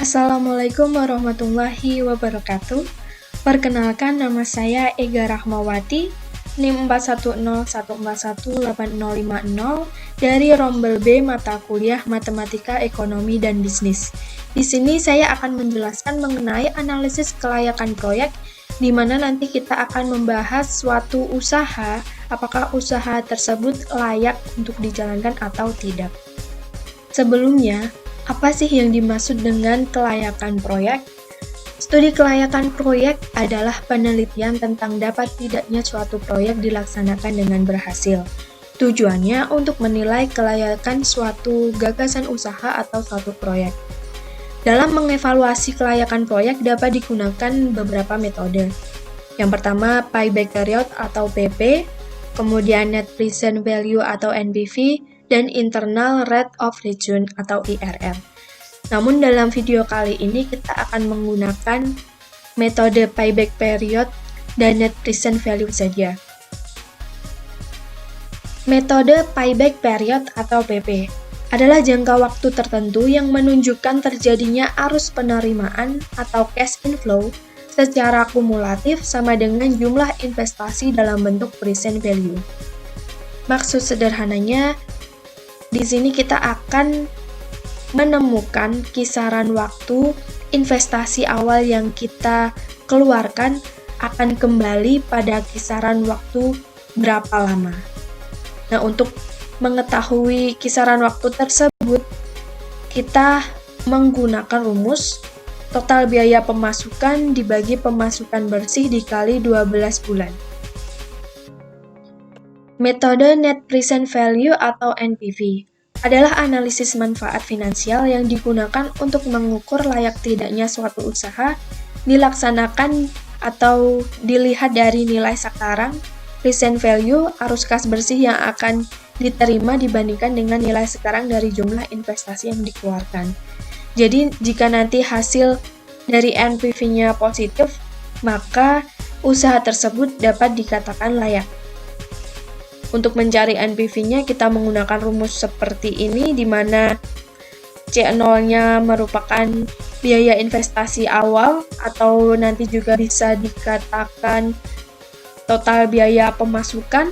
Assalamualaikum warahmatullahi wabarakatuh. Perkenalkan, nama saya Ega Rahmawati, NIM 41014180050 dari Rombel B mata kuliah Matematika, Ekonomi, dan Bisnis. Di sini saya akan menjelaskan mengenai analisis kelayakan proyek, di mana nanti kita akan membahas suatu usaha, apakah usaha tersebut layak untuk dijalankan atau tidak. Sebelumnya, apa sih yang dimaksud dengan kelayakan proyek? Studi kelayakan proyek adalah penelitian tentang dapat tidaknya suatu proyek dilaksanakan dengan berhasil. Tujuannya untuk menilai kelayakan suatu gagasan usaha atau suatu proyek. Dalam mengevaluasi kelayakan proyek dapat digunakan beberapa metode. Yang pertama, payback period atau PP, kemudian net present value atau NPV, dan internal rate of return atau IRR. Namun dalam video kali ini kita akan menggunakan metode payback period dan net present value saja. Metode payback period atau PP adalah jangka waktu tertentu yang menunjukkan terjadinya arus penerimaan atau cash inflow secara kumulatif sama dengan jumlah investasi dalam bentuk present value. Maksud sederhananya, di sini kita akan menemukan kisaran waktu investasi awal yang kita keluarkan akan kembali pada kisaran waktu berapa lama. Nah, untuk mengetahui kisaran waktu tersebut, kita menggunakan rumus total biaya pemasukan dibagi pemasukan bersih dikali 12 bulan. Metode net present value atau NPV adalah analisis manfaat finansial yang digunakan untuk mengukur layak tidaknya suatu usaha dilaksanakan atau dilihat dari nilai sekarang, present value, arus kas bersih yang akan diterima dibandingkan dengan nilai sekarang dari jumlah investasi yang dikeluarkan. Jadi, jika nanti hasil dari NPV-nya positif, maka usaha tersebut dapat dikatakan layak. Untuk mencari NPV-nya, kita menggunakan rumus seperti ini, di mana C0-nya merupakan biaya investasi awal, atau nanti juga bisa dikatakan total biaya pemasukan.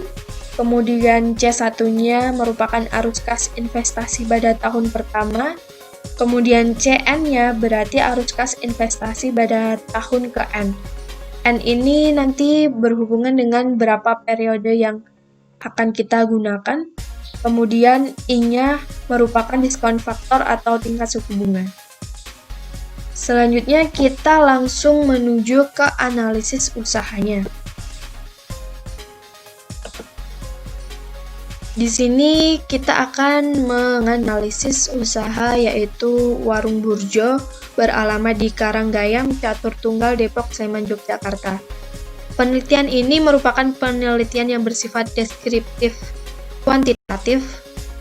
Kemudian C1-nya merupakan arus kas investasi pada tahun pertama. Kemudian CN-nya berarti arus kas investasi pada tahun ke N. N ini nanti berhubungan dengan berapa periode yang akan kita gunakan. Kemudian I-nya merupakan diskon faktor atau tingkat suku bunga. Selanjutnya kita langsung menuju ke analisis usahanya. Di sini kita akan menganalisis usaha yaitu Warung Burjo beralamat di Karanggayam, Catur Tunggal, Depok, Sleman, Yogyakarta. Penelitian ini merupakan penelitian yang bersifat deskriptif, kuantitatif,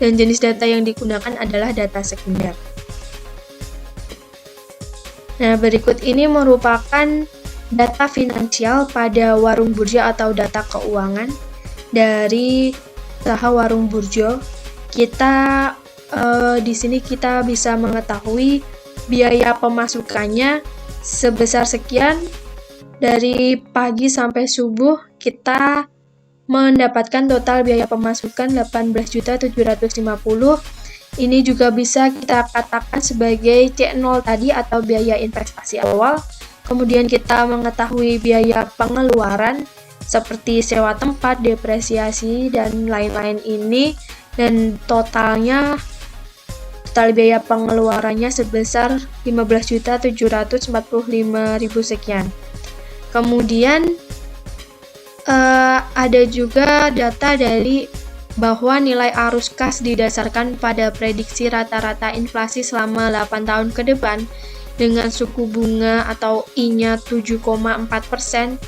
dan jenis data yang digunakan adalah data sekunder. Nah, berikut ini merupakan data finansial pada Warung Burjo atau data keuangan dari usaha Warung Burjo. Di sini kita bisa mengetahui biaya pemasukannya sebesar sekian. Dari pagi sampai subuh kita mendapatkan total biaya pemasukan 18.750. Ini juga bisa kita katakan sebagai C0 tadi atau biaya investasi awal. Kemudian kita mengetahui biaya pengeluaran seperti sewa tempat, depresiasi, dan lain-lain ini. Dan total biaya pengeluarannya sebesar 15.745.000 sekian. Kemudian ada juga data dari bahwa nilai arus kas didasarkan pada prediksi rata-rata inflasi selama 8 tahun ke depan dengan suku bunga atau I-nya 7,4%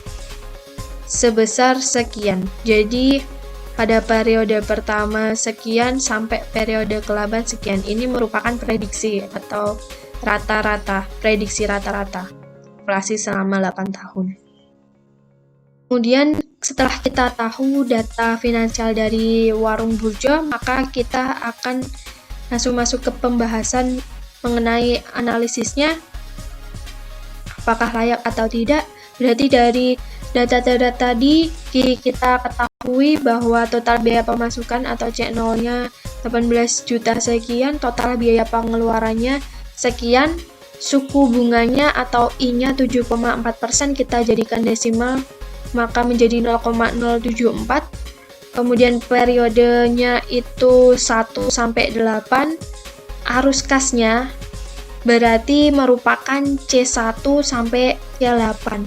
sebesar sekian. Jadi pada periode pertama sekian sampai periode ke-8 sekian. Ini merupakan prediksi atau prediksi rata-rata inflasi selama 8 tahun. Kemudian setelah kita tahu data finansial dari Warung Burjo, maka kita akan langsung masuk ke pembahasan mengenai analisisnya, apakah layak atau tidak. Berarti dari data-data tadi kita ketahui bahwa total biaya pemasukan atau C0-nya 18 juta sekian, total biaya pengeluarannya sekian, suku bunganya atau I-nya 7,4%, kita jadikan desimal maka menjadi 0,074. Kemudian periodenya itu 1 sampai 8. Arus kasnya berarti merupakan C1 sampai C8.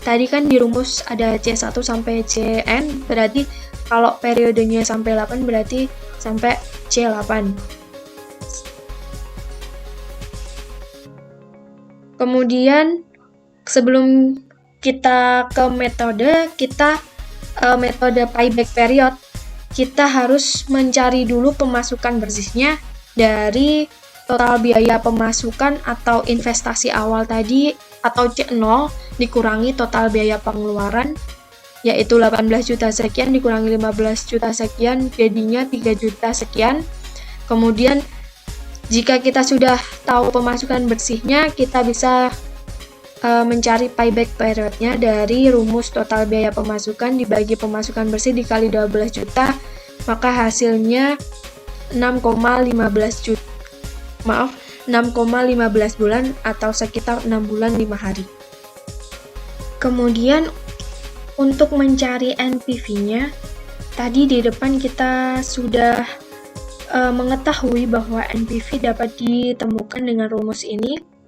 Tadi kan di rumus ada C1 sampai Cn, berarti kalau periodenya sampai 8 berarti sampai C8. Kemudian sebelum kita ke metode payback period, kita harus mencari dulu pemasukan bersihnya dari total biaya pemasukan atau investasi awal tadi atau C0 dikurangi total biaya pengeluaran, yaitu 18 juta sekian dikurangi 15 juta sekian, jadinya 3 juta sekian. Kemudian jika kita sudah tahu pemasukan bersihnya, kita bisa mencari payback periodnya dari rumus total biaya pemasukan dibagi pemasukan bersih dikali 12 juta, maka hasilnya 6,15 bulan atau sekitar 6 bulan 5 hari. Kemudian untuk mencari NPV-nya, tadi di depan kita sudah mengetahui bahwa NPV dapat ditemukan dengan rumus ini.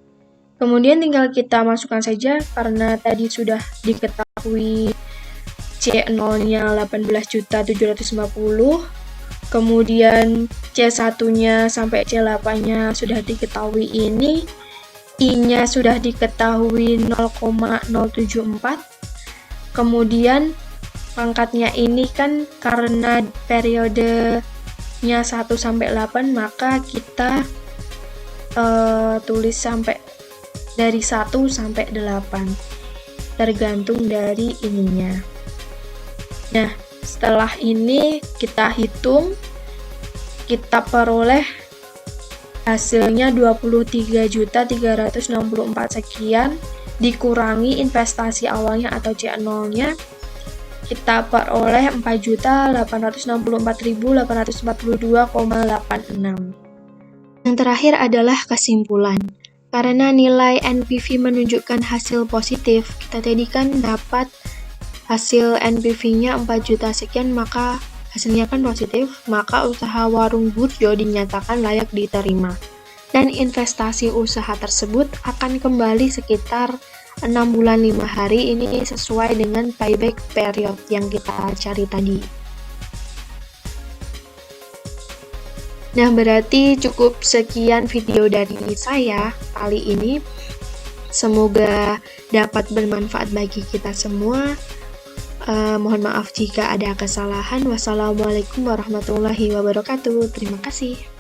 Kemudian tinggal kita masukkan saja karena tadi sudah diketahui C0-nya 18.750. Kemudian C1-nya sampai C8-nya sudah diketahui ini. I-nya sudah diketahui 0,074. Kemudian pangkatnya ini kan karena periodenya 1 sampai 8, maka kita tulis sampai dari 1 sampai 8 tergantung dari ininya. Nah, setelah ini kita hitung, kita peroleh hasilnya 23.364 sekian dikurangi investasi awalnya atau C0-nya, kita peroleh 4.864.842,86. Yang terakhir adalah kesimpulan. Karena nilai NPV menunjukkan hasil positif, kita tadi kan dapat hasil NPV-nya 4 juta sekian, maka hasilnya kan positif, maka usaha warung burjo dinyatakan layak diterima. Dan investasi usaha tersebut akan kembali sekitar 6 bulan 5 hari, ini sesuai dengan payback period yang kita cari tadi. Nah, berarti cukup sekian video dari saya kali ini. Semoga dapat bermanfaat bagi kita semua. Mohon maaf jika ada kesalahan. Wassalamualaikum warahmatullahi wabarakatuh. Terima kasih.